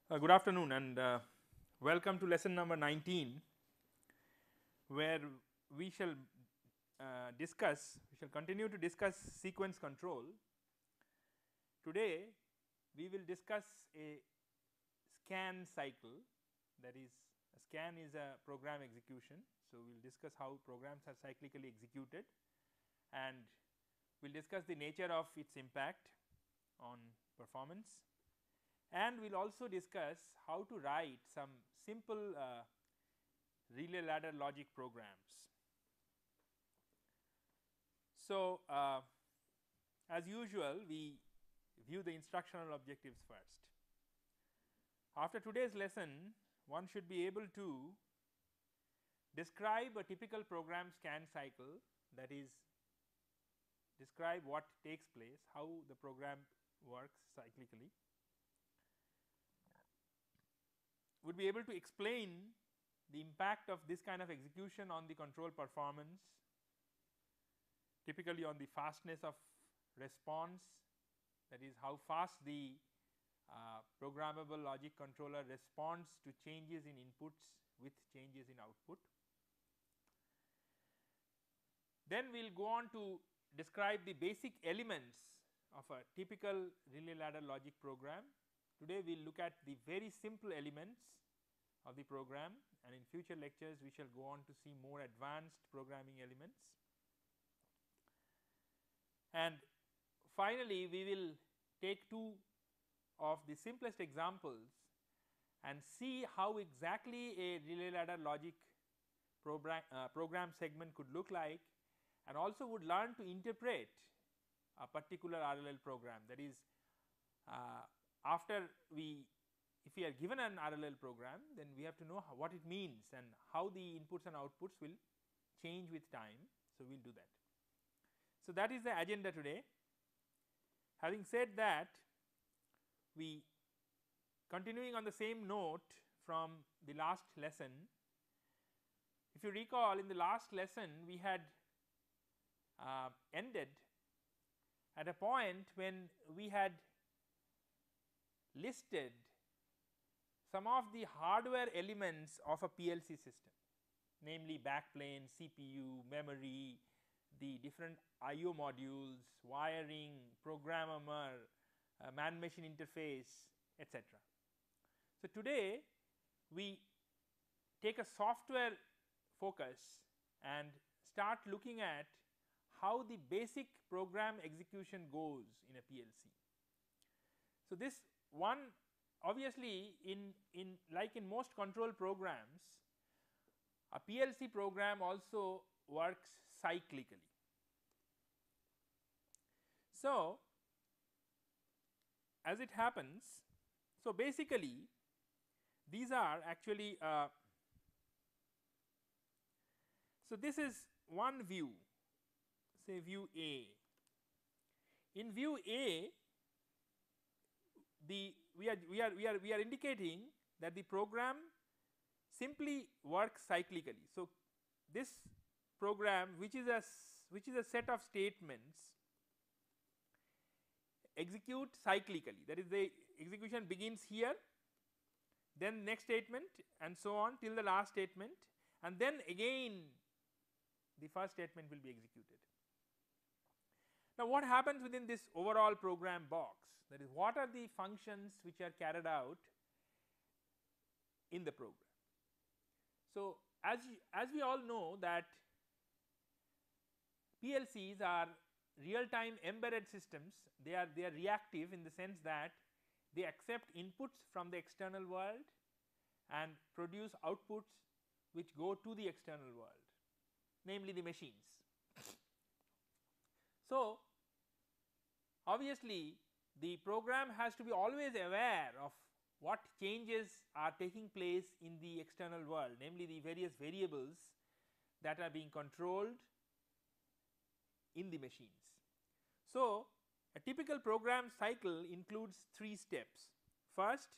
Good afternoon and welcome to lesson number 19, where we shall continue to discuss sequence control. Today we will discuss a scan cycle, that is, a scan is a program execution. So, we will discuss how programs are cyclically executed, and we will discuss the nature of its impact on performance, and we will also discuss how to write some simple relay ladder logic programs. So, as usual, we view the instructional objectives first. After today's lesson, one should be able to describe a typical program scan cycle, that is, describe what takes place, how the program works cyclically, would be able to explain the impact of this kind of execution on the control performance, typically on the fastness of response, that is, how fast the programmable logic controller responds to changes in inputs with changes in output. Then we will go on to describe the basic elements of a typical relay ladder logic program. Today we will look at the very simple elements of the program, and in future lectures we shall go on to see more advanced programming elements. And finally, we will take two of the simplest examples and see how exactly a relay ladder logic program segment could look like, and also would learn to interpret a particular RLL program. That is, if we are given an RLL program, then we have to know what it means and how the inputs and outputs will change with time. So, we will do that. So, that is the agenda today. Having said that, we continuing on the same note from the last lesson. If you recall, in the last lesson we had ended at a point when we had listed some of the hardware elements of a PLC system, namely backplane, CPU, memory, the different IO modules, wiring, programmer, man-machine interface, etc. So, today we take a software focus and start looking at how the basic program execution goes in a PLC. So, this one, obviously, like in most control programs, a PLC program also works cyclically. So, as it happens, so basically these are actually so this is one view, say view A. In view A, we are indicating that the program simply works cyclically. So, this program, which is a set of statements, execute cyclically, that is, the execution begins here, then next statement and so on till the last statement, and then again the first statement will be executed. Now, what happens within this overall program box? That is, what are the functions which are carried out in the program? So, as we all know that PLCs are real-time embedded systems. They are reactive in the sense that they accept inputs from the external world and produce outputs which go to the external world, namely the machines. So, obviously, the program has to be always aware of what changes are taking place in the external world, namely the various variables that are being controlled in the machines. So, a typical program cycle includes 3 steps. First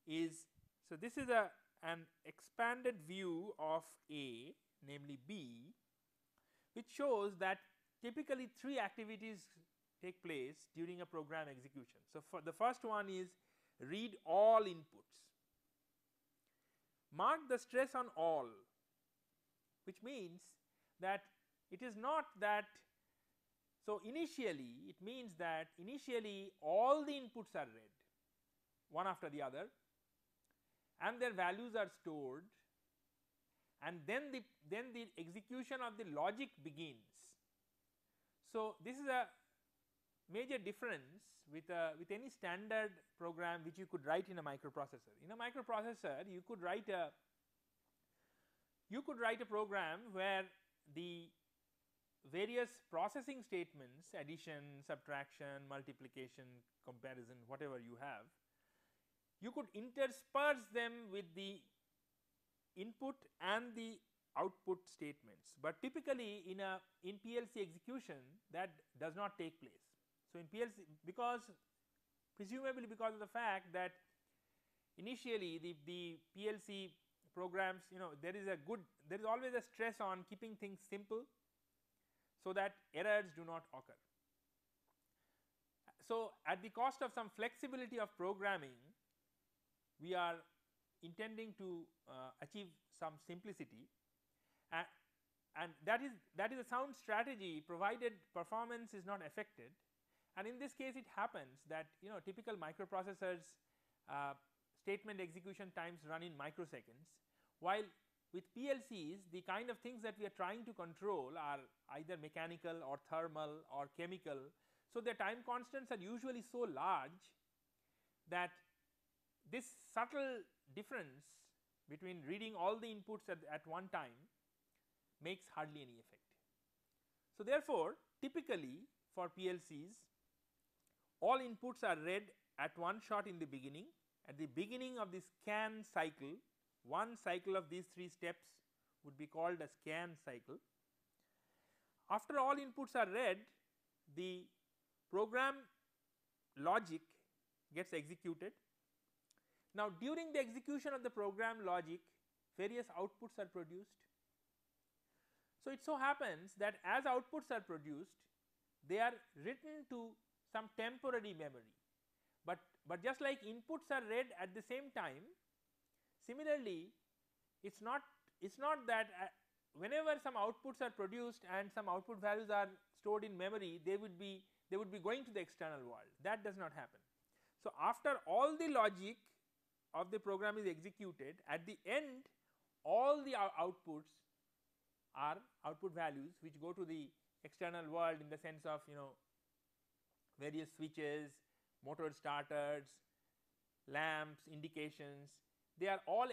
is, so this is an expanded view of A, namely B, which shows that typically 3 activities take place during a program execution. So, for the first one is read all inputs. Mark the stress on all, which means that it is not that, so initially it means that initially all the inputs are read one after the other and their values are stored, and then the execution of the logic begins. So this is a major difference with any standard program which you could write in a microprocessor. In a microprocessor you could write a program where the various processing statements, addition, subtraction, multiplication, comparison, whatever you have, you could intersperse them with the input and the output statements, but typically in PLC execution that does not take place. So in PLC, presumably because of the fact that initially the PLC programs, there is always a stress on keeping things simple so that errors do not occur. So at the cost of some flexibility of programming, we are intending to achieve some simplicity, and that is a sound strategy provided performance is not affected. And in this case it happens that typical microprocessors statement execution times run in microseconds, while with PLCs the kind of things that we are trying to control are either mechanical or thermal or chemical, so their time constants are usually so large that this subtle difference between reading all the inputs at one time makes hardly any effect. So therefore typically for PLCs all inputs are read at one shot in the beginning. At the beginning of the scan cycle, one cycle of these 3 steps would be called a scan cycle. After all inputs are read, the program logic gets executed. Now during the execution of the program logic, various outputs are produced. So it so happens that as outputs are produced, they are written to some temporary memory, but just like inputs are read at the same time, similarly it's not that whenever some outputs are produced and some output values are stored in memory, they would be going to the external world. That does not happen. So after all the logic of the program is executed, at the end all the outputs are output values which go to the external world in the sense of various switches, motor starters, lamps, indications. They are all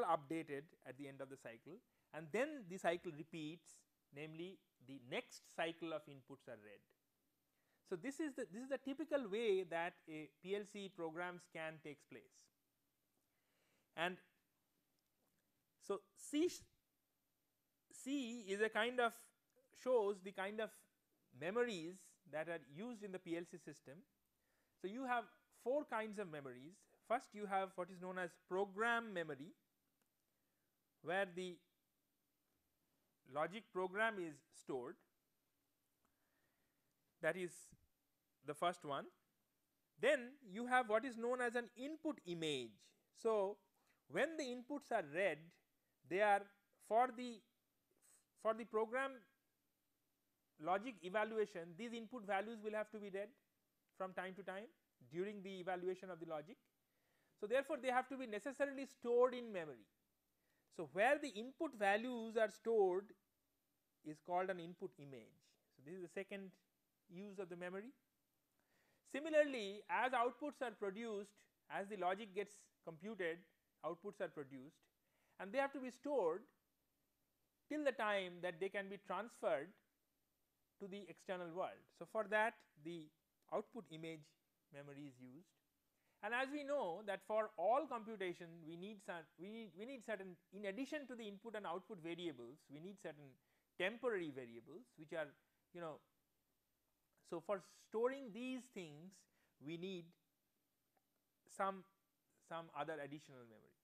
updated at the end of the cycle, and then the cycle repeats, namely the next cycle of inputs are read. So this is the typical way that a PLC program scan takes place. And so C is a kind of shows the kind of memories that are used in the PLC system. So you have 4 kinds of memories. First you have what is known as program memory, where the logic program is stored. That is the first one. Then you have what is known as an input image. So when the inputs are read, they are for the program logic evaluation, these input values will have to be read from time to time during the evaluation of the logic. So therefore they have to be necessarily stored in memory. So where the input values are stored is called an input image. So this is the second use of the memory. Similarly, as outputs are produced, as the logic gets computed, outputs are produced, and they have to be stored till the time that they can be transferred to the external world. So for that the output image memory is used. And as we know that for all computation we need certain, in addition to the input and output variables, we need certain temporary variables which are so for storing these things we need some other additional memory.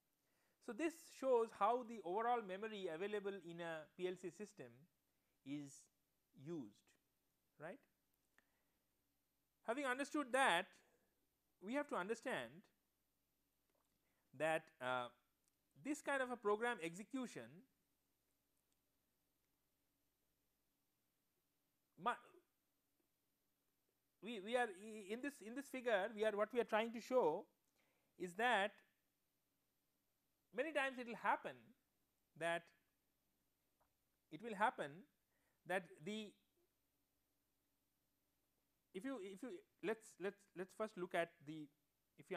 So this shows how the overall memory available in a PLC system is used, right. Having understood that, we have to understand that this kind of a program execution we are in this figure, what we are trying to show is that many times it will happen that the if you let's first look at the, if you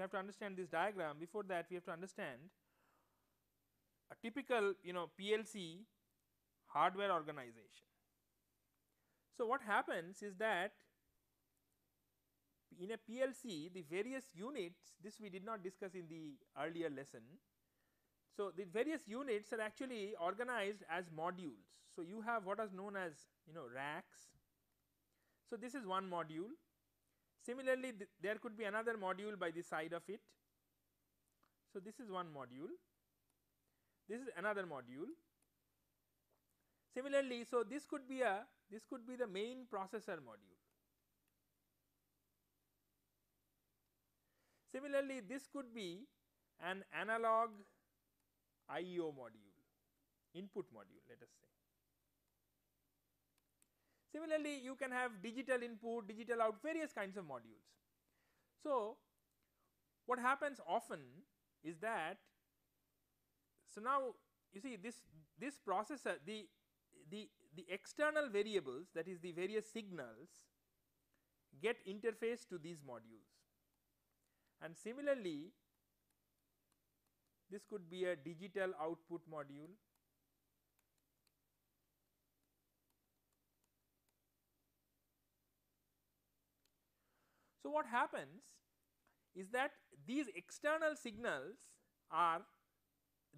have to understand this diagram, before that we have to understand a typical PLC hardware organization. So what happens is that in a PLC, the various units, this we did not discuss in the earlier lesson. So the various units are actually organized as modules. So you have what is known as racks. So this is one module. Similarly, there could be another module by the side of it. So this is one module. This is another module. Similarly, so this could be the main processor module. Similarly, this could be an analog IO module, input module, let us say. Similarly, you can have digital input, digital out, various kinds of modules. So what happens often is that, so now you see this processor, the external variables, that is the various signals, get interfaced to these modules. And similarly, this could be a digital output module. So what happens is that these external signals are,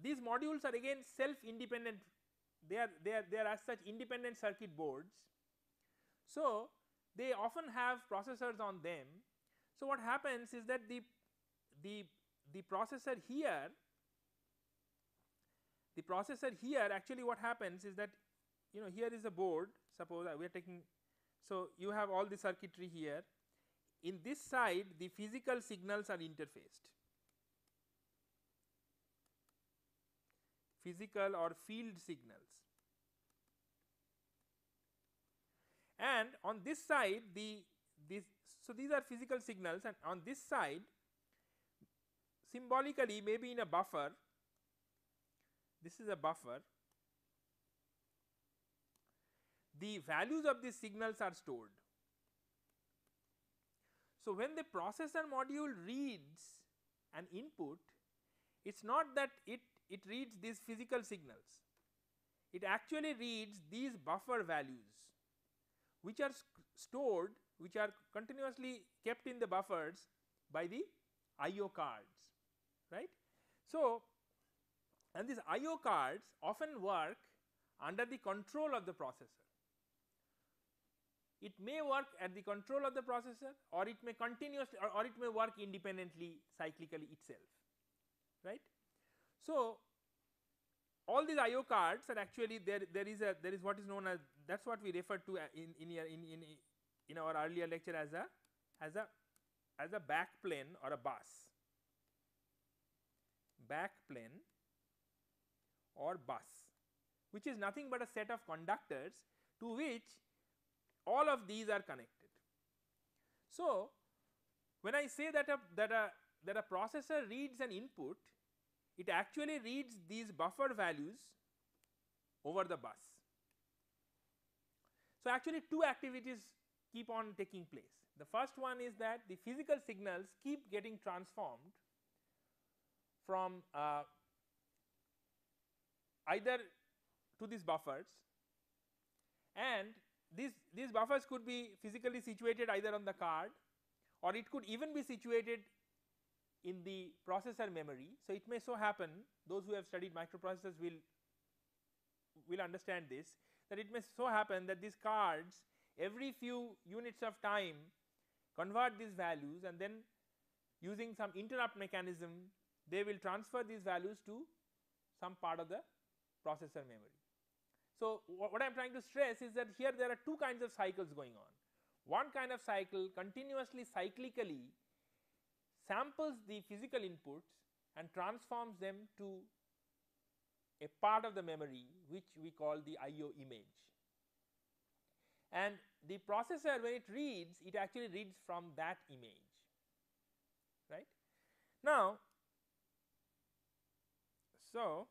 these modules are again self independent, they are as such independent circuit boards. So they often have processors on them. So what happens is that the processor here, actually what happens is that here is a board, suppose we are taking, so you have all the circuitry here. In this side the physical signals are interfaced, physical or field signals, and on this side so these are physical signals, and on this side symbolically maybe in a buffer, this is a buffer, the values of these signals are stored. So when the processor module reads an input, it is not that it reads these physical signals, it actually reads these buffer values which are stored, which are continuously kept in the buffers by the IO cards, right. So and these IO cards often work under the control of the processor. It may work at the control of the processor, or it may continuously, or it may work independently cyclically itself, right. So all these IO cards are actually there is what is known as, that is what we referred to in our earlier lecture as a back plane or a bus, back plane or bus, which is nothing but a set of conductors to which all of these are connected. So when I say that a processor reads an input, it actually reads these buffer values over the bus. So actually two activities keep on taking place. The first one is that the physical signals keep getting transformed from either to these buffers, and these buffers could be physically situated either on the card, or it could even be situated in the processor memory. So it may so happen, those who have studied microprocessors will understand this, that it may so happen that these cards every few units of time convert these values, and then using some interrupt mechanism they will transfer these values to some part of the processor memory. So what I am trying to stress is that here there are two kinds of cycles going on. One kind of cycle continuously cyclically samples the physical inputs and transforms them to a part of the memory which we call the IO image. And the processor, when it reads, it actually reads from that image, right. Now, so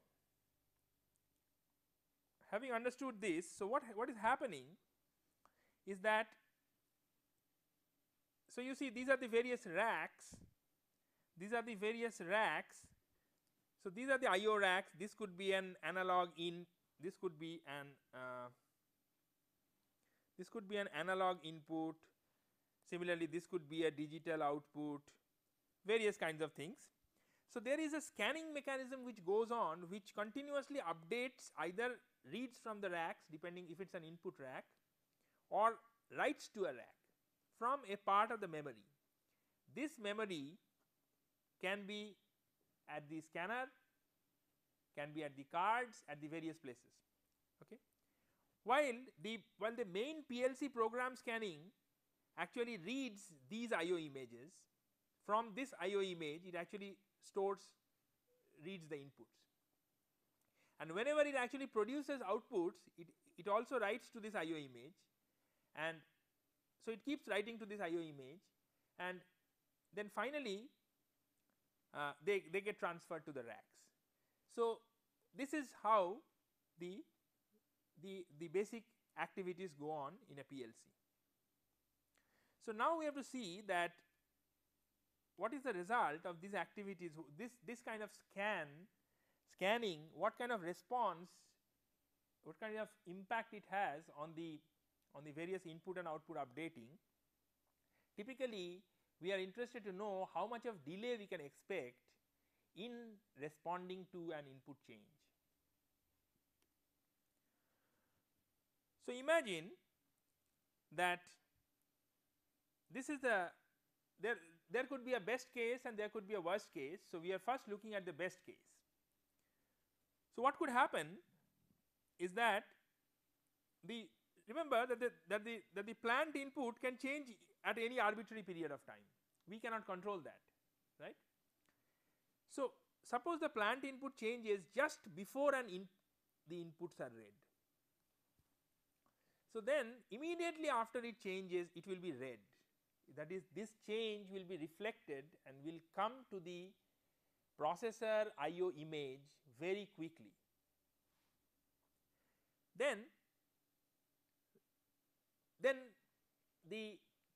having understood this, so what is happening is that, so you see these are the various racks, these are the various racks. So these are the IO racks. This could be an analog in, this could be an analog input. Similarly, this could be a digital output, various kinds of things. So there is a scanning mechanism which goes on, which continuously updates, either reads from the racks depending if it's an input rack, or writes to a rack from a part of the memory. This memory can be at the scanner, can be at the cards, at the various places. Okay. While the main PLC program scanning actually reads these IO images, from this IO image it actually reads the inputs, and whenever it actually produces outputs, it also writes to this IO image, and so it keeps writing to this IO image, and then finally they get transferred to the racks. So this is how the basic activities go on in a PLC. So now we have to see that what is the result of these activities, this kind of scanning, what kind of response, what kind of impact it has on the various input and output updating. Typically we are interested to know how much of delay we can expect in responding to an input change. So imagine that this is there could be a best case and there could be a worst case. So we are first looking at the best case. So what could happen is that remember that the planned input can change at any arbitrary period of time. We cannot control that, right. So suppose the planned input changes just before the inputs are read. So then immediately after it changes, it will be read. That is, this change will be reflected and will come to the processor IO image very quickly. Then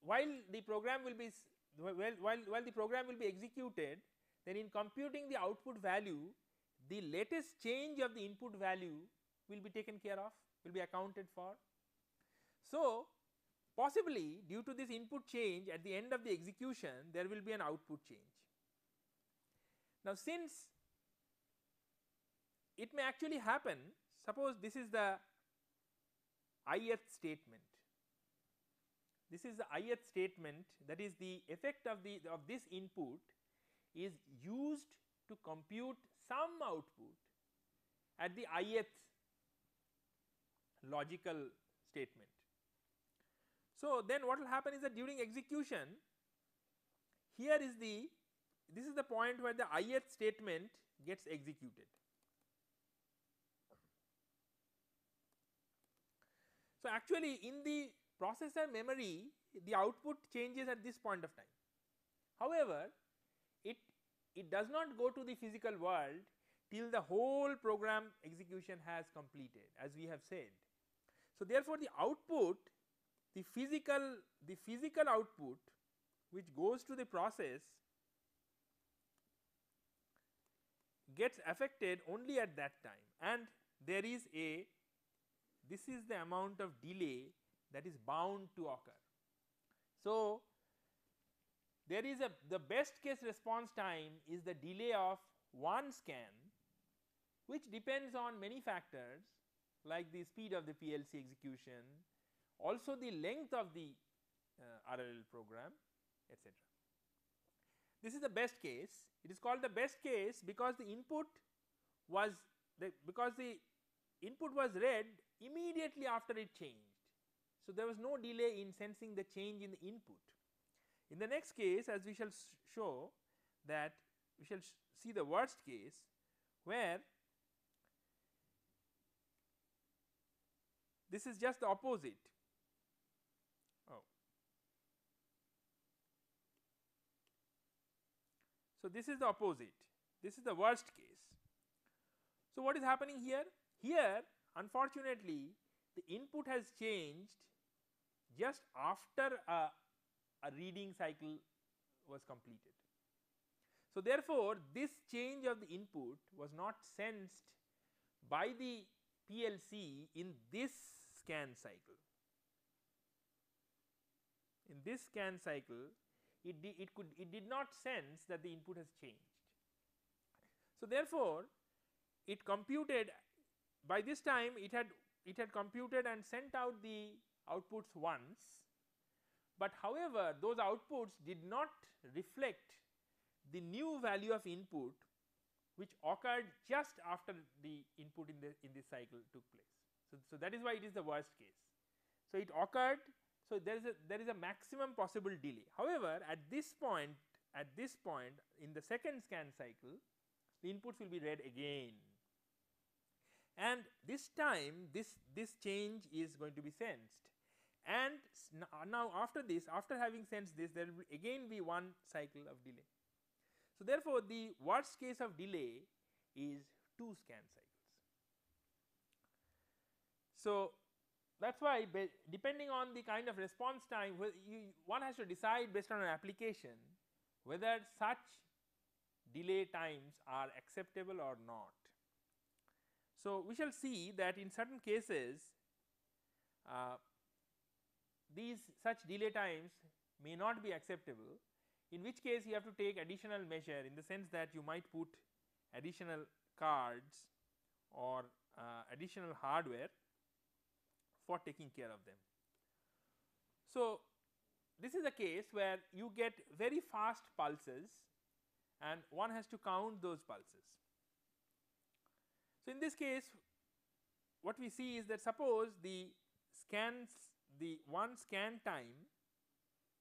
while the program will be executed, then in computing the output value, the latest change of the input value will be taken care of, will be accounted for. So possibly due to this input change, at the end of the execution there will be an output change. Now since it may actually happen, suppose this is the ith statement. This is the ith statement, that is the effect of this input is used to compute some output at the ith logical statement. So then what will happen is that during execution, this is the point where the ith statement gets executed. So actually in the processor memory, the output changes at this point of time. However, it does not go to the physical world till the whole program execution has completed, as we have said. So therefore the output, the physical output which goes to the process gets affected only at that time, and there is this is the amount of delay that is bound to occur. So there is the best case response time is the delay of one scan, which depends on many factors like the speed of the PLC execution, also the length of the RLL program, etc. This is the best case. It is called the best case because the input was read immediately after it changed. So there was no delay in sensing the change in the input. In the next case, as we shall show, that we shall see the worst case where this is just the opposite. Oh. So, this is the opposite, this is the worst case. So, what is happening here? Here unfortunately the input has changed just after a reading cycle was completed. So, therefore, this change of the input was not sensed by the PLC in this scan cycle. In this scan cycle it did not sense that the input has changed. So, therefore, it computed, by this time it had computed and sent out the outputs once, but however those outputs did not reflect the new value of input which occurred just after the input in this cycle took place. So, that is why it is the worst case. So, it occurred, so there is a maximum possible delay. However, at this point in the second scan cycle the inputs will be read again, and this time this change is going to be sensed, and now after this, after having sensed this, there will again be one cycle of delay. So, therefore, the worst case of delay is 2 scan cycles. So, that is why depending on the kind of response time, one has to decide based on an application whether such delay times are acceptable or not. So, we shall see that in certain cases these such delay times may not be acceptable, in which case you have to take additional measure, in the sense that you might put additional cards or additional hardware for taking care of them. So, this is a case where you get very fast pulses and one has to count those pulses. So, in this case what we see is that suppose the one scan time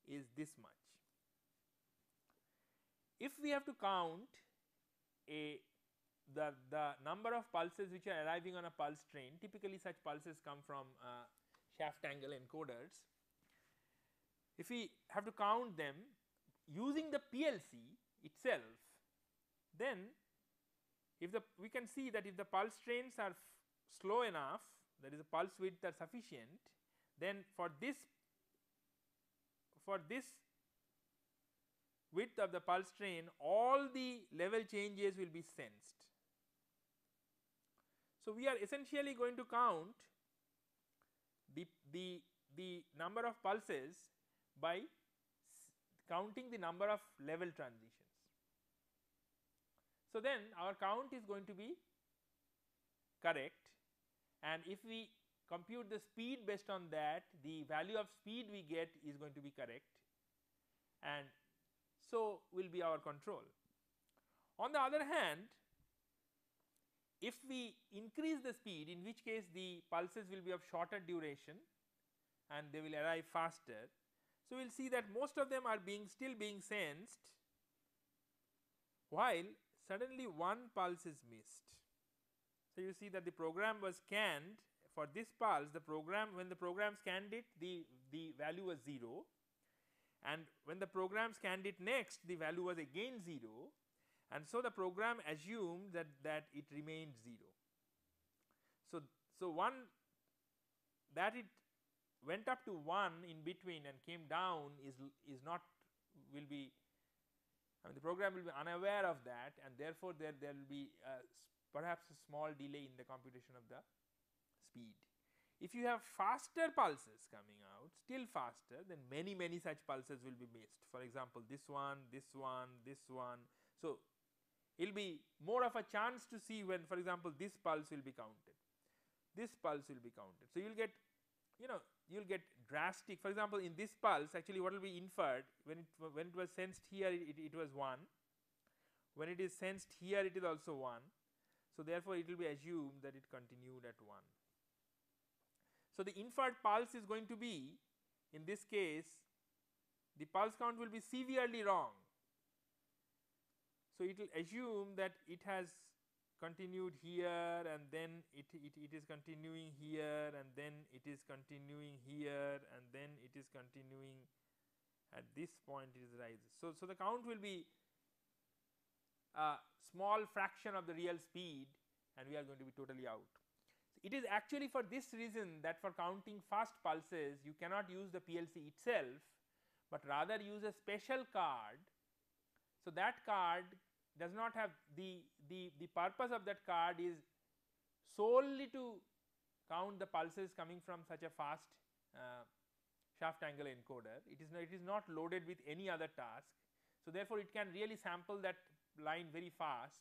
is this much. If we have to count the number of pulses which are arriving on a pulse train, typically such pulses come from shaft angle encoders. If we have to count them using the PLC itself, then if we can see that if the pulse trains are slow enough, that is the pulse width are sufficient, then for this width of the pulse train all the level changes will be sensed. So, we are essentially going to count the number of pulses by counting the number of level transitions. So, then our count is going to be correct, and if we compute the speed based on that, the value of speed we get is going to be correct, and so will be our control. On the other hand, if we increase the speed, in which case the pulses will be of shorter duration and they will arrive faster. So, we will see that most of them are still being sensed, while suddenly one pulse is missed. So, you see that the program was scanned for this pulse, when the program scanned it, the value was 0, and when the program scanned it next, the value was again 0, and so the program assumed that it remained 0. So, one that it went up to 1 in between and came down is not will be, the program will be unaware of that, and therefore there will be perhaps a small delay in the computation of the speed. If you have faster pulses coming out, still faster, then many such pulses will be missed. For example, this one, this one, this one. So, it will be more of a chance to see when, for example, this pulse will be counted, this pulse will be counted. So, you will get, you will get drastic. For example, in this pulse, actually what will be inferred, when it was sensed here, it was 1, when it is sensed here, it is also 1. So, therefore, it will be assumed that it continued at 1. So, the inferred pulse is going to be, in this case, the pulse count will be severely wrong. So, it will assume that it has continued here and then it is continuing here and then it is continuing here and then it is continuing at this point it is rises. So, the count will be a small fraction of the real speed and we are going to be totally out. It is actually for this reason that for counting fast pulses you cannot use the PLC itself, but rather use a special card. So, that card does not have the purpose of that card is solely to count the pulses coming from such a fast shaft angle encoder. It is not loaded with any other task. So, therefore, it can really sample that line very fast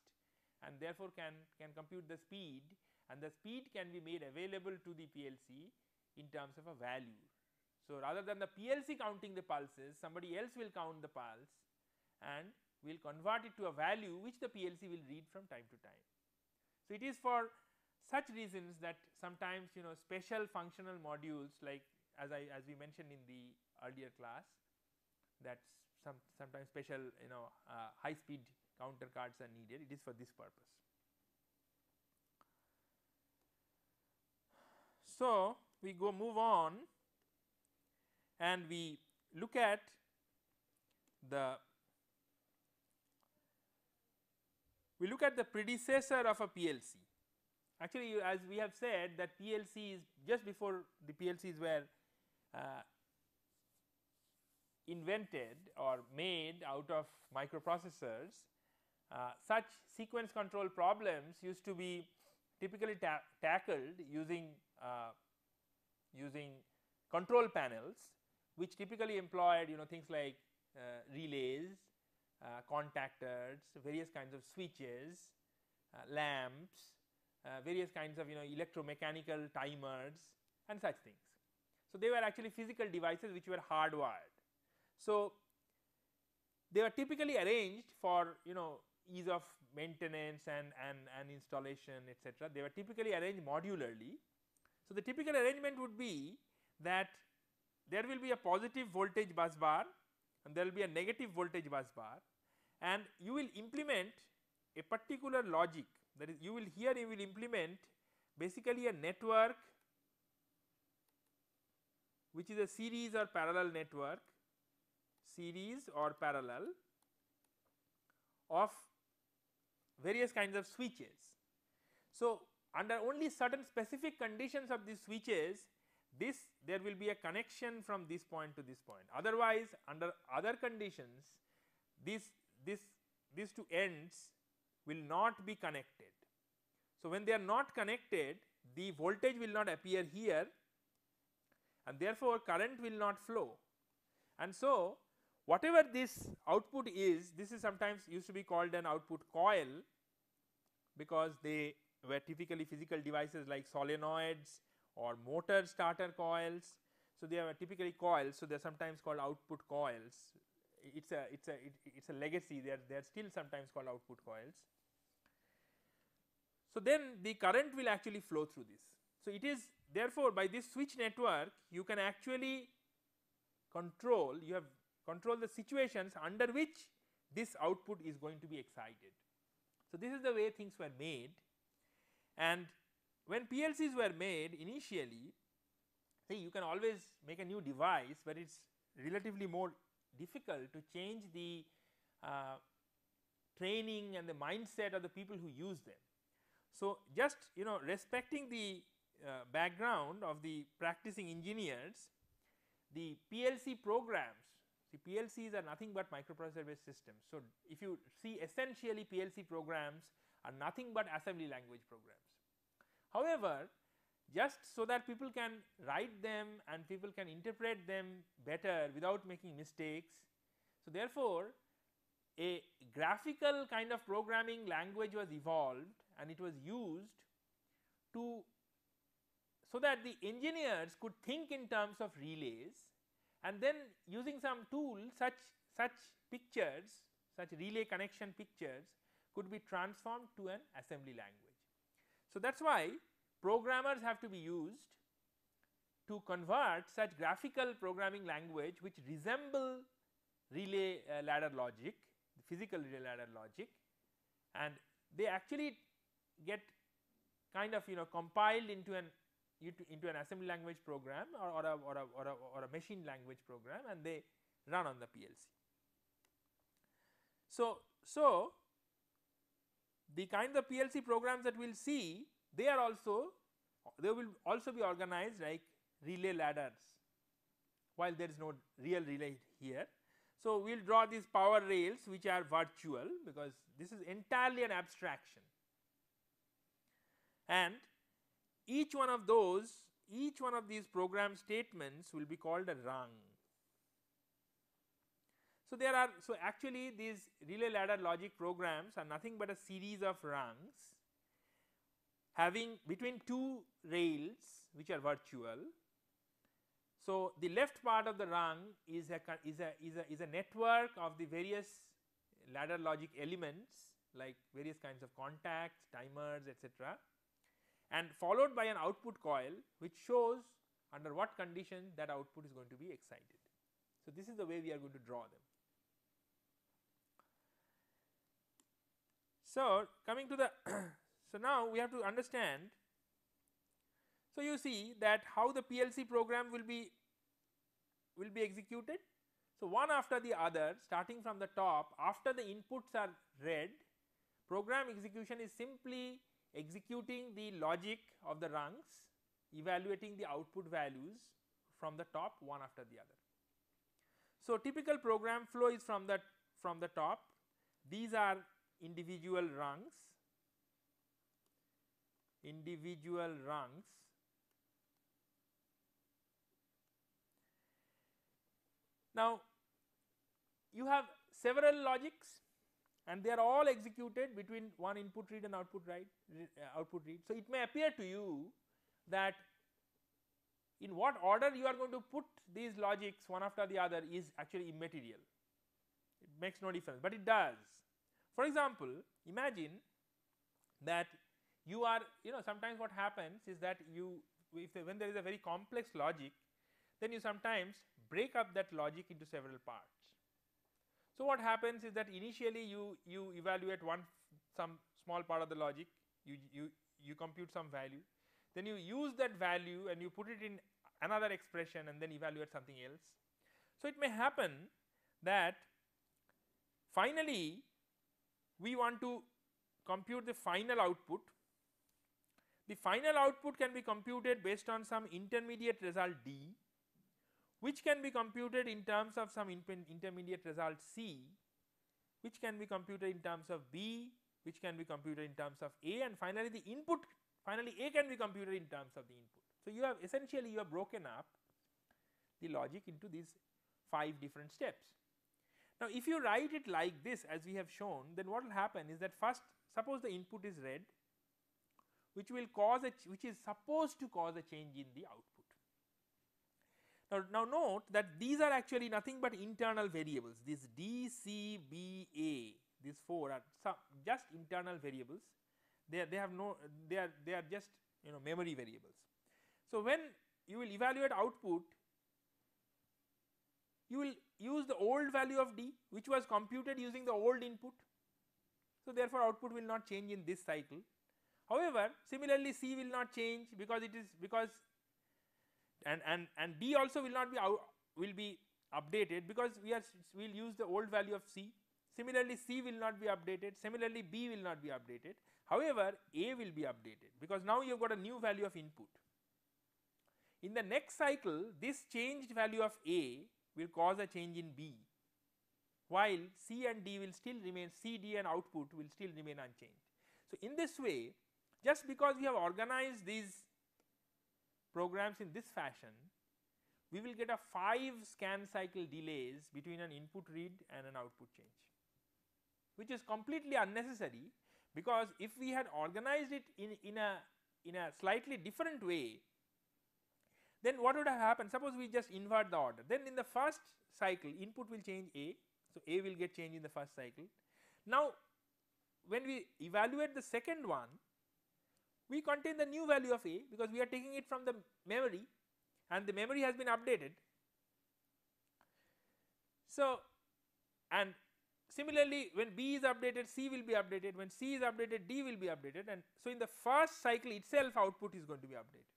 and therefore, can compute the speed, and the speed can be made available to the PLC in terms of a value. So, rather than the PLC counting the pulses, somebody else will count the pulse and will convert it to a value which the PLC will read from time to time. So, it is for such reasons that sometimes special functional modules like as we mentioned in the earlier class, that sometimes special high speed counter cards are needed. It is for this purpose. So, we move on and we look at the predecessor of a PLC. Actually, as we have said that PLC is just before the PLCs were invented or made out of microprocessors, such sequence control problems used to be typically tackled using control panels, which typically employed things like relays, contactors, various kinds of switches, lamps, various kinds of electromechanical timers and such things. So, they were actually physical devices which were hardwired. So, they were typically arranged for ease of maintenance and installation, etc. They were typically arranged modularly. So, the typical arrangement would be that there will be a positive voltage bus bar and there will be a negative voltage bus bar, and you will implement a particular logic, that is you will implement basically a network which is a series or parallel network, of various kinds of switches. So, under only certain specific conditions of these switches, there will be a connection from this point to this point. Otherwise, under other conditions, these two ends will not be connected. So, when they are not connected, the voltage will not appear here and therefore, current will not flow. And so, whatever this output is, this is sometimes used to be called an output coil, because they were typically physical devices like solenoids or motor starter coils. So, they are typically coils. So, they are sometimes called output coils. It's a legacy. They are still sometimes called output coils. So, then the current will actually flow through this. So, it is therefore, by this switch network you can actually control the situations under which this output is going to be excited. So, this is the way things were made, and when PLCs were made initially, see, you can always make a new device, but it is relatively more difficult to change the training and the mindset of the people who use them. So, just respecting the background of the practicing engineers, the PLC programs, the PLCs are nothing but microprocessor based systems. So, if you see, essentially PLC programs are nothing but assembly language programs. However, just so that people can write them and people can interpret them better without making mistakes. So, therefore, a graphical kind of programming language was evolved and it was used so that the engineers could think in terms of relays, and then using some tool, such pictures, such relay connection pictures could be transformed to an assembly language. So, that is why programmers have to be used to convert such graphical programming language which resemble relay ladder logic, the physical relay ladder logic, and they actually get kind of compiled into an assembly language program or a machine language program, and they run on the PLC. So the kind of PLC programs that we will see, they will also be organized like relay ladders, while there is no real relay here. So we will draw these power rails which are virtual, because this is entirely an abstraction, and each one of these program statements will be called a rung. So actually these relay ladder logic programs are nothing but a series of rungs having between two rails which are virtual. So the left part of the rung is a network of the various ladder logic elements, like various kinds of contacts, timers, etc., and followed by an output coil which shows under what condition that output is going to be excited. So this is the way we are going to draw them. So coming to the so now we have to understand. So you see that how the PLC program will be executed. So one after the other, starting from the top, after the inputs are read, program execution is simply executing the logic of the rungs, evaluating the output values from the top one after the other. So typical program flow is from the top. These are individual rungs. Now you have several logics, and they are all executed between one input read and output read. So it may appear to you that in what order you are going to put these logics one after the other is actually immaterial. It makes no difference, but it does. For example, imagine that you are, sometimes what happens is that when there is a very complex logic, then you sometimes break up that logic into several parts. So what happens is that initially you evaluate some small part of the logic, you compute some value, then you use that value and you put it in another expression and then evaluate something else. So it may happen that finally we want to compute the final output. The final output can be computed based on some intermediate result D, which can be computed in terms of some intermediate result C, which can be computed in terms of B, which can be computed in terms of A, and finally the input, A can be computed in terms of the input. So you have essentially broken up the logic into these 5 different steps. Now if you write it like this as we have shown, then what will happen is that first, suppose the input is read, which is supposed to cause a change in the output. Now note that these are actually nothing but internal variables. These D, C, B, A, these 4 are just internal variables. They are just memory variables. So when you will evaluate output, you will use the old value of D, which was computed using the old input. So therefore output will not change in this cycle. However, similarly C will not change because and D also will be updated because we will use the old value of C. Similarly C will not be updated, similarly B will not be updated. However, A will be updated because now you have got a new value of input. In the next cycle, this changed value of A will cause a change in B, while C and D will still remain, C, D and output will still remain unchanged. So in this way, just because we have organized these programs in this fashion, we will get a 5 scan cycle delays between an input read and an output change, which is completely unnecessary, because if we had organized it in a slightly different way, then what would have happened? Suppose we just invert the order. Then in the first cycle, input will change A, so A will get changed in the first cycle. Now when we evaluate the second one, we contain the new value of A because we are taking it from the memory and the memory has been updated. So, and similarly, when B is updated, C will be updated, when C is updated, D will be updated, and so in the first cycle itself output is going to be updated.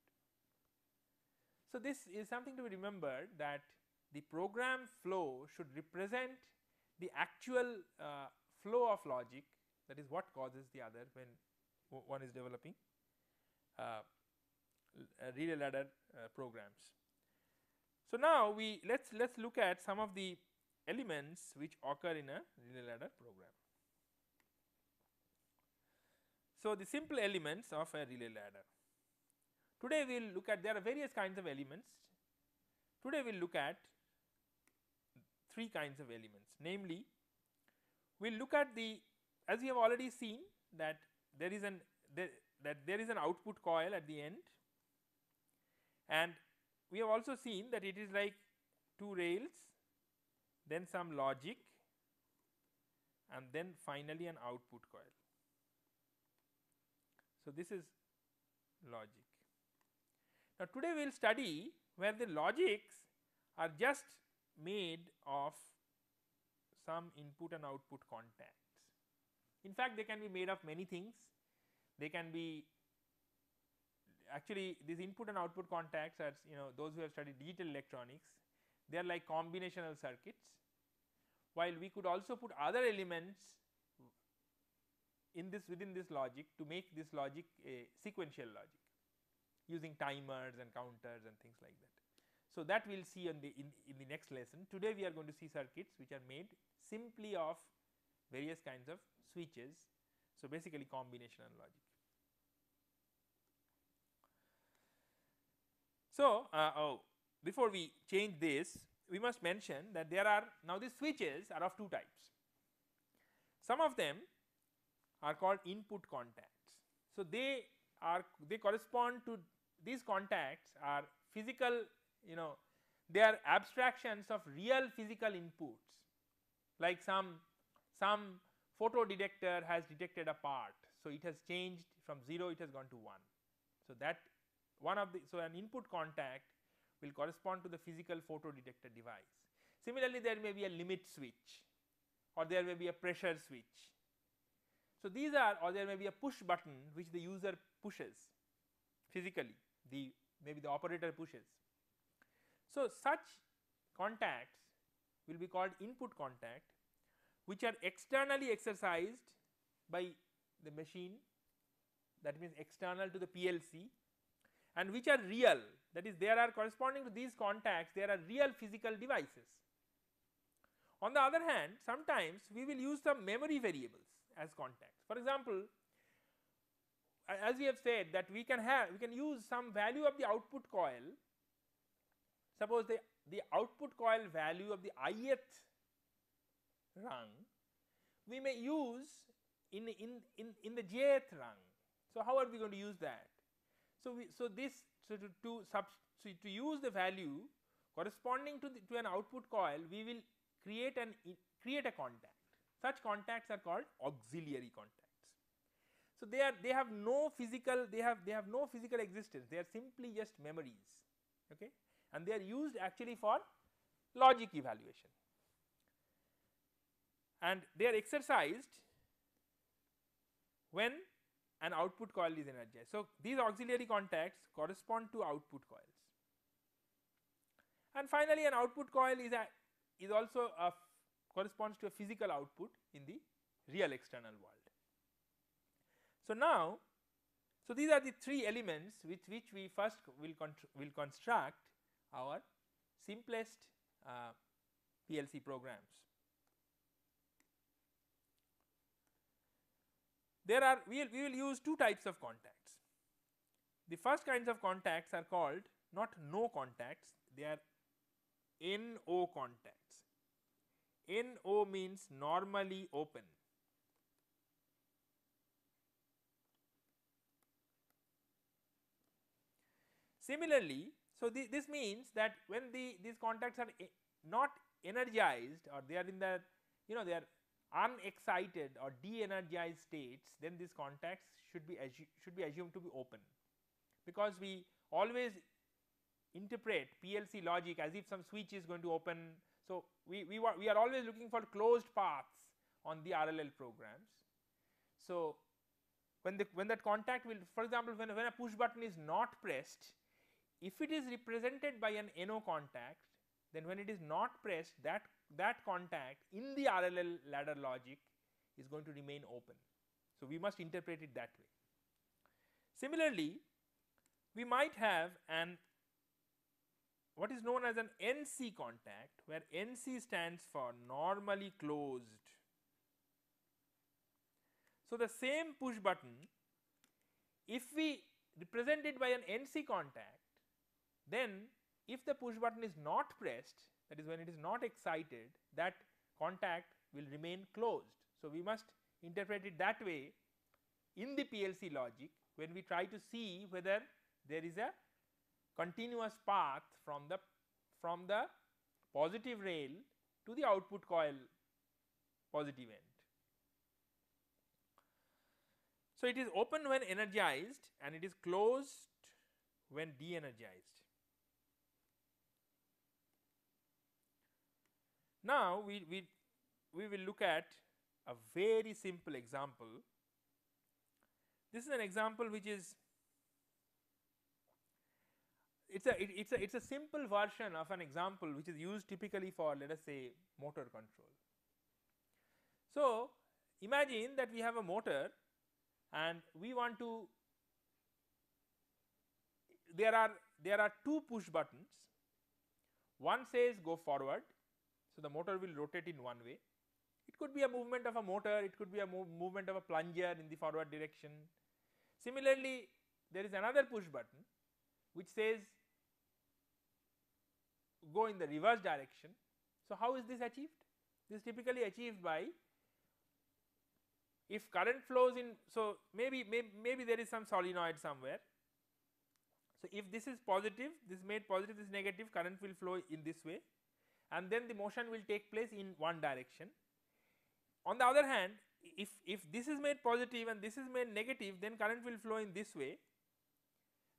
So, this is something to be remembered, that the program flow should represent the actual flow of logic, that is what causes the other when one is developing relay ladder programs. So, now let's look at some of the elements which occur in a relay ladder program. So, the simple elements of a relay ladder. Today we will look at, there are various kinds of elements. Today we will look at three kinds of elements, namely we will look at the, as we have already seen, that there is an output coil at the end, and we have also seen that it is like two rails, then some logic, and then finally an output coil. So, this is logic. Now, today we will study where the logics are just made of some input and output contacts. In fact, they can be made of many things. They can be, actually these input and output contacts are, those who have studied digital electronics, they are like combinational circuits, while we could also put other elements in this, within this logic, to make this logic a sequential logic using timers and counters and things like that. So, that we will see in the next lesson. Today we are going to see circuits which are made simply of various kinds of switches. So, basically combinational logic. So, before we change this, we must mention that there are, now these switches are of two types. Some of them are called input contacts. So, they correspond to, these contacts are physical, they are abstractions of real physical inputs, like some photo detector has detected a part. So, it has changed from 0, it has gone to 1. So, that one of the, so an input contact will correspond to the physical photo detector device. Similarly, there may be a limit switch, or there may be a pressure switch. So, these are, or there may be a push button which the user pushes physically, maybe the operator pushes. So, such contacts will be called input contact, which are externally exercised by the machine, that means external to the PLC, and which are real, that is, there are, corresponding to these contacts, there are real physical devices. On the other hand, sometimes we will use some memory variables as contacts. For example, as we have said, that we can use some value of the output coil. Suppose the output coil value of the ith rung we may use in the jth rung. So, how are we going to use that? So, to use the value corresponding to an output coil, we will create a contact. Such contacts are called auxiliary contacts. So, they have no physical existence. They are simply just memories, okay, and they are used actually for logic evaluation, and they are exercised when an output coil is energized. So, these auxiliary contacts correspond to output coils. And finally, an output coil is also corresponds to a physical output in the real external world. So, now, so these are the three elements with which we first will construct our simplest PLC programs. We will use two types of contacts. The first kinds of contacts are called not no contacts, they are NO contacts. NO means normally open. Similarly, so this means that when these contacts are not energized, or they are in the, they are unexcited or de-energized states, then these contacts should be assumed to be open, because we always interpret PLC logic as if some switch is going to open. So, we are always looking for closed paths on the RLL programs. So, when that contact will, for example, when a push button is not pressed, if it is represented by an NO contact, then when it is not pressed, that contact in the RLL ladder logic is going to remain open. So, we must interpret it that way. Similarly, we might have what is known as an NC contact, where NC stands for normally closed. So, the same push button, if we represent it by an NC contact, then if the push button is not pressed, that is when it is not excited, that contact will remain closed. So, we must interpret it that way in the PLC logic when we try to see whether there is a continuous path from the positive rail to the output coil positive end. So, it is open when energized and it is closed when de-energized. Now, we will look at a very simple example. This is an example which is it's a simple version of an example which is used typically for, let us say, motor control. So, imagine that we have a motor and we want to, there are two push buttons. One says go forward, so the motor will rotate in one way. It could be a movement of a motor, it could be a movement of a plunger in the forward direction. Similarly, there is another push button which says go in the reverse direction. So, how is this achieved? This is typically achieved by, if current flows in, so maybe there is some solenoid somewhere. So, if this is positive, this is made positive, this is negative, current will flow in this way, and then the motion will take place in one direction. On the other hand, if this is made positive and this is made negative, then current will flow in this way,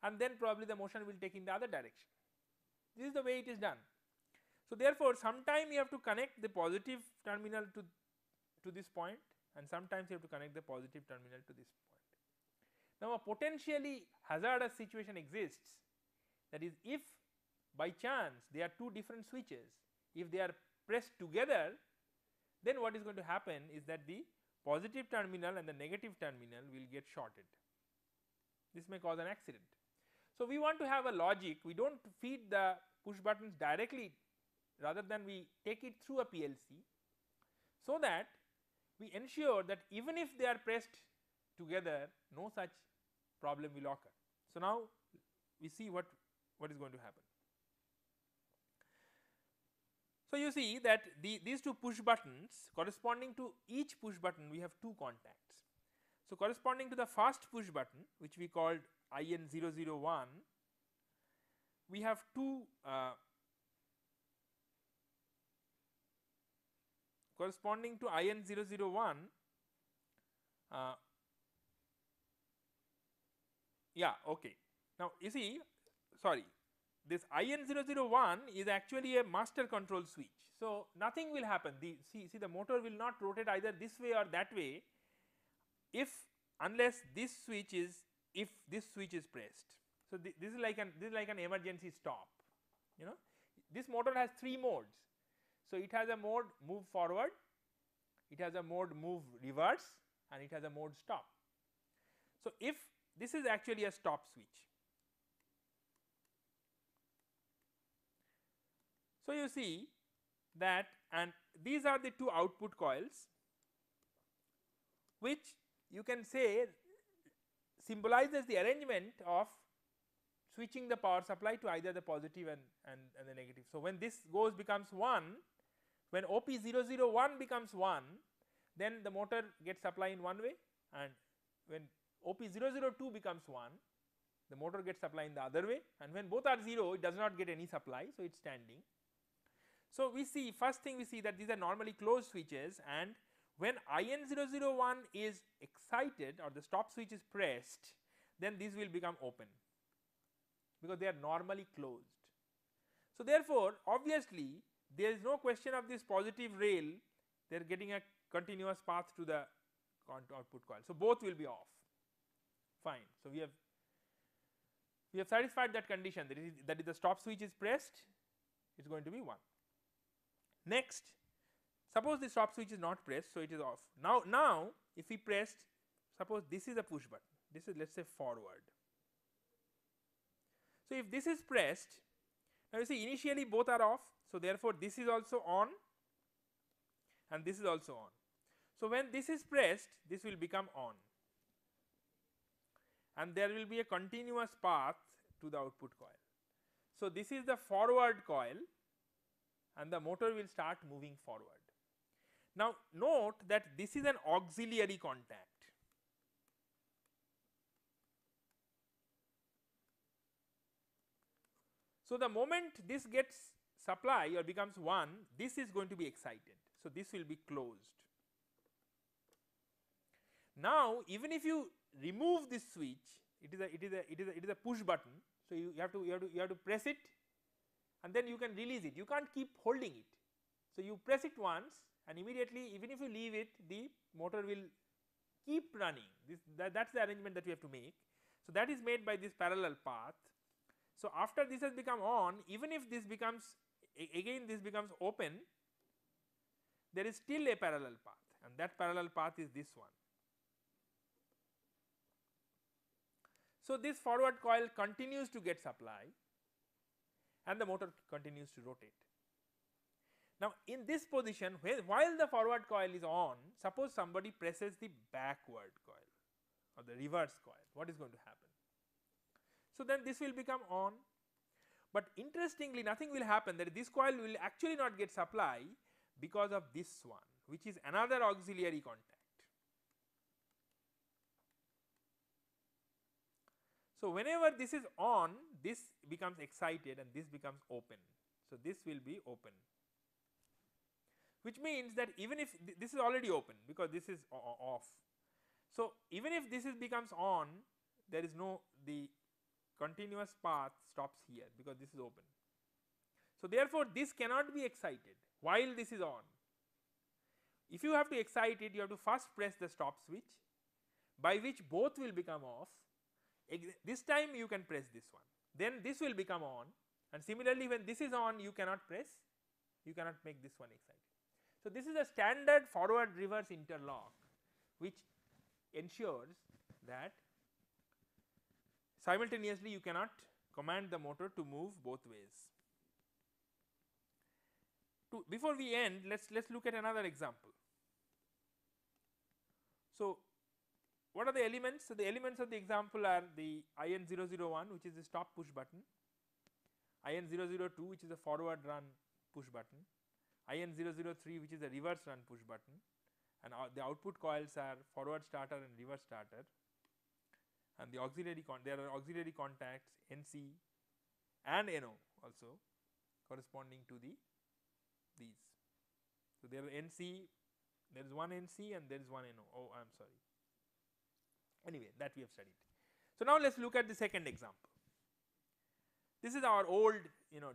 and then probably the motion will take in the other direction. This is the way it is done. So, therefore, sometime you have to connect the positive terminal to this point, and sometimes you have to connect the positive terminal to this point. Now, a potentially hazardous situation exists, that is, if by chance there are two different switches, if they are pressed together, then what is going to happen is that the positive terminal and the negative terminal will get shorted. This may cause an accident. So, we want to have a logic, we do not feed the push buttons directly, rather than we take it through a PLC, so that we ensure that even if they are pressed together, no such problem will occur. So, now we see what is going to happen. So, you see that these two push buttons, corresponding to each push button we have two contacts. So, corresponding to the first push button, which we called IN001, we have two corresponding to IN001, yeah, okay. Now, you see, sorry, this IN001 is actually a master control switch. So, nothing will happen, see the motor will not rotate either this way or that way unless this switch is pressed. So, this is like an emergency stop, you know. This motor has three modes. So, it has a mode move forward, it has a mode move reverse, and it has a mode stop. So, if this is actually a stop switch. So, you see that, and these are the two output coils, which you can say symbolizes the arrangement of switching the power supply to either the positive and the negative. So, when this becomes 1, when OP001 becomes 1, then the motor gets supply in one way, and when OP002 becomes 1, the motor gets supply in the other way, and when both are 0, it does not get any supply, so it is standing. So, we see, first thing we see that these are normally closed switches, and when IN001 is excited or the stop switch is pressed, then these will become open, because they are normally closed. So, therefore, obviously there is no question of this positive rail, they are getting a continuous path to the output coil. So both will be off, fine. So we have satisfied that condition, that is the stop switch is pressed, it is going to be 1. Next, suppose the stop switch is not pressed, so it is off. Now if we pressed, suppose this is a push button, this is let us say forward. So if this is pressed, now you see initially both are off, so therefore this is also on and this is also on. So when this is pressed, this will become on and there will be a continuous path to the output coil. So this is the forward coil and the motor will start moving forward. Now note that this is an auxiliary contact. So the moment this gets supply or becomes 1, this is going to be excited. So this will be closed. Now even if you remove this switch, it is a push button. So you have to press it and then you can release it. You can't keep holding it. So you press it once and immediately, even if you leave it, the motor will keep running. That's the arrangement that we have to make. So that is made by this parallel path. So after this has become on, even if this becomes again this becomes open, there is still a parallel path and that parallel path is this one. So this forward coil continues to get supply and the motor continues to rotate. Now in this position, while the forward coil is on, suppose somebody presses the backward coil or the reverse coil, what is going to happen? So then this will become on, but interestingly nothing will happen, that this coil will actually not get supply because of this one, which is another auxiliary contact. So whenever this is on, this becomes excited and this becomes open. So this will be open, which means that even if this is already open because this is off. So even if this becomes on, there is no, the continuous path stops here because this is open. So therefore this cannot be excited while this is on. If you have to excite it, you have to first press the stop switch, by which both will become off. This time you can press this one, then this will become on, and similarly when this is on you cannot press, you cannot make this one excited. So this is a standard forward reverse interlock which ensures that simultaneously you cannot command the motor to move both ways. Before we end, let's look at another example. So what are the elements? So the elements of the example are the IN001, which is the stop push button, IN002, which is a forward run push button, IN003, which is a reverse run push button, and the output coils are forward starter and reverse starter, and the auxiliary there are auxiliary contacts NC and NO also corresponding to these. So there are NC, there is one NC and there is one NO. Oh, I am sorry. Anyway, that we have studied. So now let us look at the second example. This is our old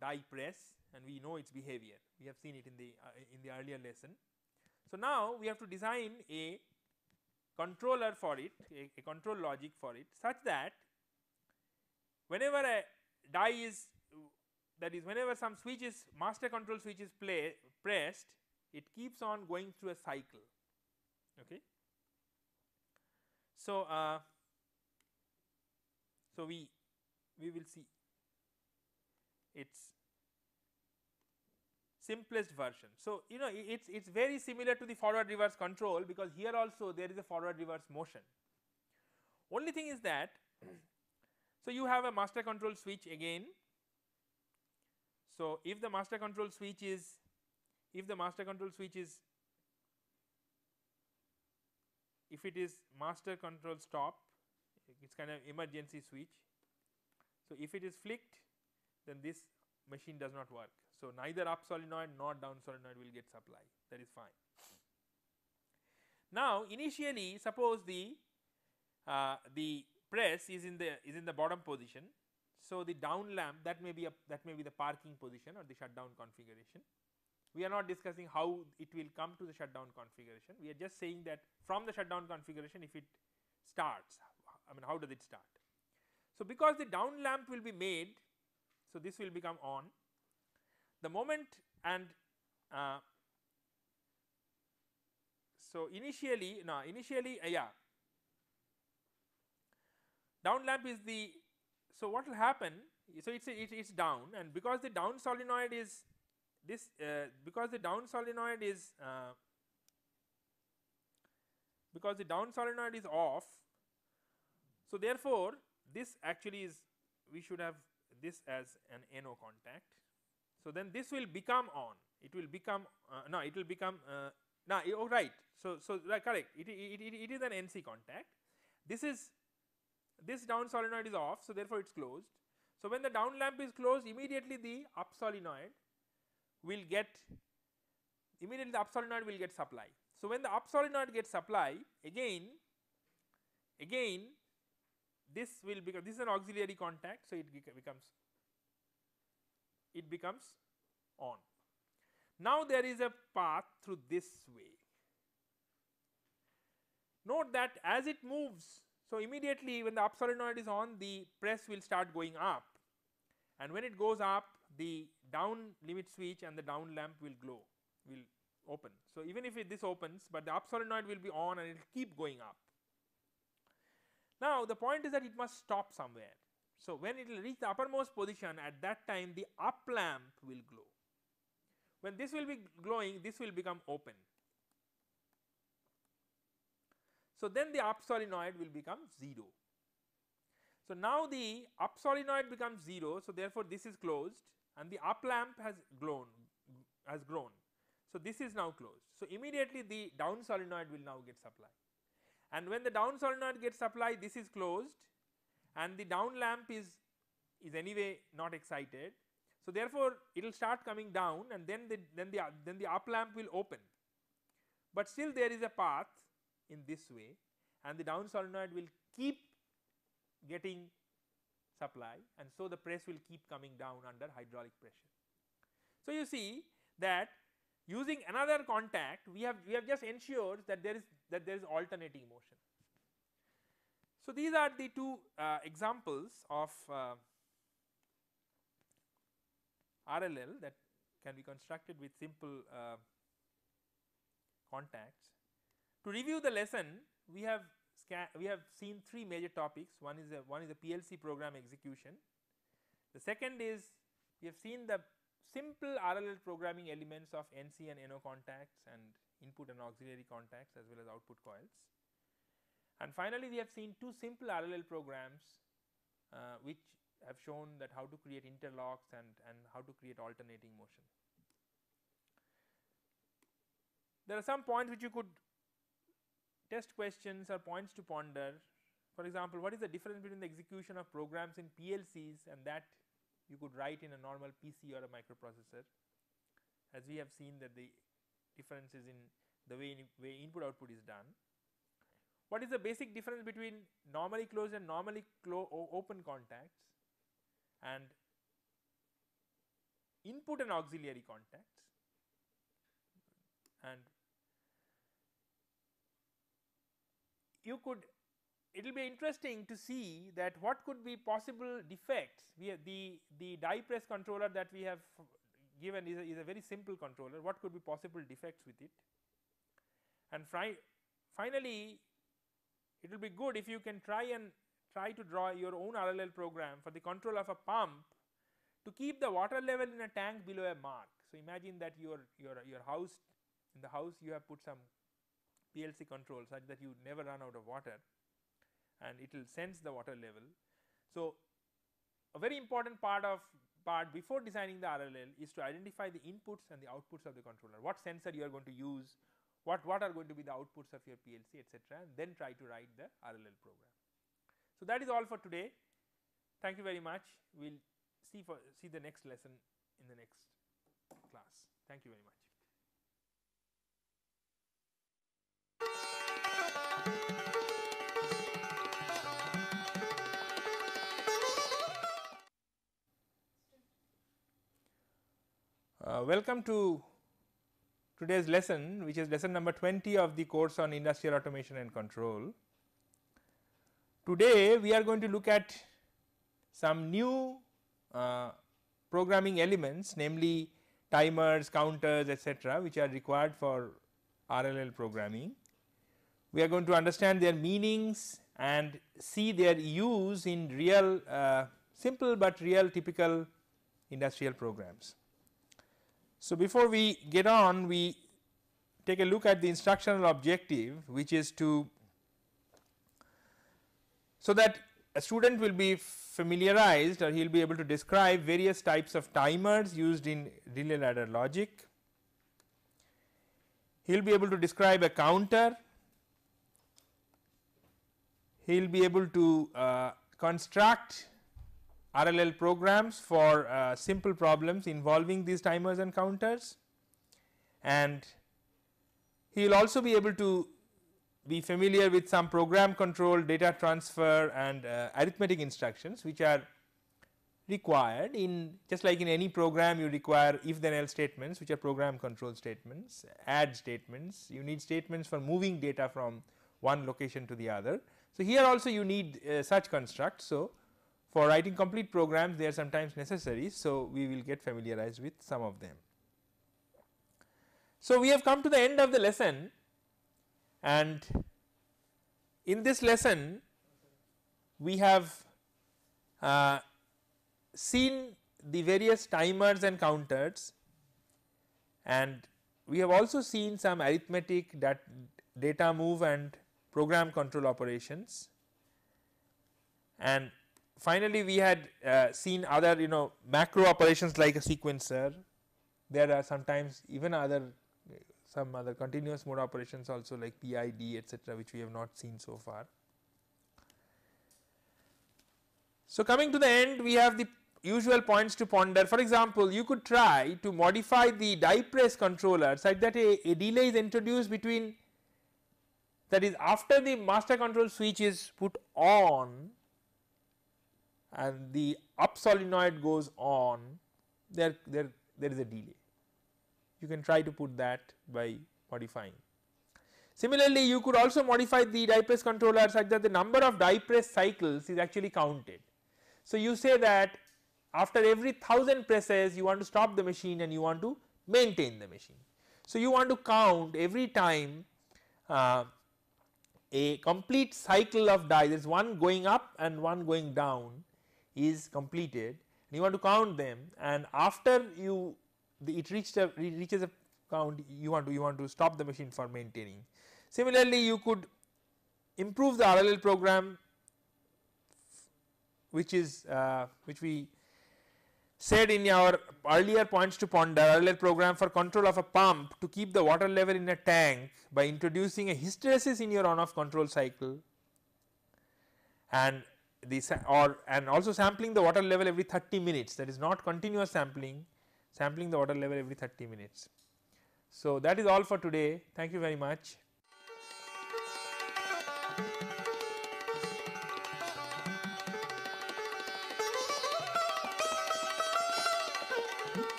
die press and we know its behavior. We have seen it in the earlier lesson. So now we have to design a controller for it, a control logic for it, such that whenever a die is, that is whenever some switch is, master control switch is pressed, it keeps on going through a cycle. Okay. So so we will see its simplest version. So it's very similar to the forward reverse control, because here also there is a forward reverse motion. Only thing is that so you have a master control switch again. So if the master control switch is if it is master control stop, it's kind of emergency switch. So if it is flicked, then this machine does not work. So neither up solenoid nor down solenoid will get supply. That is fine. Now initially, suppose the press is in the bottom position. So the down lamp, that may be the parking position or the shutdown configuration. We are not discussing how it will come to the shutdown configuration. We are just saying that from the shutdown configuration, if it starts, I mean how does it start. So, because the down lamp will be made, so this will become on. The moment and so initially yeah, down lamp is the, so what will happen, so it's down, and because the down solenoid is this because the down solenoid is off, so therefore this actually is, we should have this as an NO contact. So then this will become on, it will become no, it will become no, oh right, so right, correct, it is an NC contact. This down solenoid is off, so therefore it's closed. So when the down lamp is closed, immediately the up solenoid will get supply. So when the up solenoid gets supply, again this will become, this is an auxiliary contact, so it becomes on. Now there is a path through this way. Note that as it moves, so immediately when the up solenoid is on, the press will start going up, and when it goes up, the down limit switch and the down lamp will glow, will open. So even if this opens, but the up solenoid will be on and it will keep going up. Now the point is that it must stop somewhere. So when it will reach the uppermost position, at that time the up lamp will glow. When this will be glowing, this will become open. So then the up solenoid will become 0. So now the up solenoid becomes 0, so therefore this is closed and the up lamp has grown. So this is now closed. So immediately the down solenoid will now get supply, and when the down solenoid gets supply, this is closed and the down lamp is anyway not excited. So therefore it will start coming down, and then the up lamp will open, but still there is a path in this way, and the down solenoid will keep getting supply, and so the press will keep coming down under hydraulic pressure. So you see that using another contact, we have just ensured that there is alternating motion. So these are the two examples of RLL that can be constructed with simple contacts. To review the lesson, we have seen three major topics. One is a PLC program execution. The second is, we have seen the simple RLL programming elements of NC and NO contacts and input and auxiliary contacts as well as output coils. And finally, we have seen two simple RLL programs which have shown that how to create interlocks and how to create alternating motion. There are some points which you could test questions or points to ponder. For example, what is the difference between the execution of programs in PLCs and that you could write in a normal PC or a microprocessor, as we have seen that the difference is in the way input output is done. What is the basic difference between normally closed and normally open contacts, and input and auxiliary contacts, and it will be interesting to see that what could be possible defects. We have the die press controller that we have given is a very simple controller. What could be possible defects with it? And finally, it will be good if you can try to draw your own RLL program for the control of a pump to keep the water level in a tank below a mark. So imagine that your house, in the house you have put some PLC control such that you never run out of water, and it will sense the water level. So a very important part before designing the RLL is to identify the inputs and the outputs of the controller. What sensor you are going to use, what are going to be the outputs of your PLC, etc., and then try to write the RLL program. So that is all for today. Thank you very much. We will see the next lesson in the next class. Thank you very much. Welcome to today's lesson, which is lesson number 20 of the course on industrial automation and control. Today we are going to look at some new programming elements, namely timers, counters, etc., which are required for RLL programming. We are going to understand their meanings and see their use in real simple but real typical industrial programs. So, before we get on, we take a look at the instructional objective, which is to, so that a student will be familiarized, or he will be able to describe various types of timers used in relay ladder logic. He will be able to describe a counter. He will be able to construct RLL programs for simple problems involving these timers and counters, and he will also be able to be familiar with some program control, data transfer and arithmetic instructions, which are required in, just like in any program you require if then else statements, which are program control statements, add statements, you need statements for moving data from one location to the other. So, here also you need such constructs. So, for writing complete programs they are sometimes necessary. So, we will get familiarized with some of them. So, we have come to the end of the lesson, and in this lesson we have seen the various timers and counters, and we have also seen some arithmetic, data move and program control operations, and finally we had seen other macro operations like a sequencer. There are sometimes even some other continuous mode operations also like PID, etc., which we have not seen so far. So, coming to the end, we have the usual points to ponder. For example, you could try to modify the die press controller such that a delay is introduced between, that is, after the master control switch is put on and the up solenoid goes on, there is a delay. You can try to put that by modifying. Similarly, you could also modify the die press controller such that the number of die press cycles is actually counted. So, you say that after every 1000 presses you want to stop the machine and you want to maintain the machine. So, you want to count every time a complete cycle of die, there is one going up and one going down, is completed, and you want to count them, and after it reaches a count, you want to stop the machine for maintaining. Similarly, you could improve the RLL program, which we said in our earlier points to ponder, RLL program for control of a pump to keep the water level in a tank by introducing a hysteresis in your on off control cycle, and also sampling the water level every 30 minutes, that is not continuous sampling the water level every 30 minutes. So, that is all for today. Thank you very much.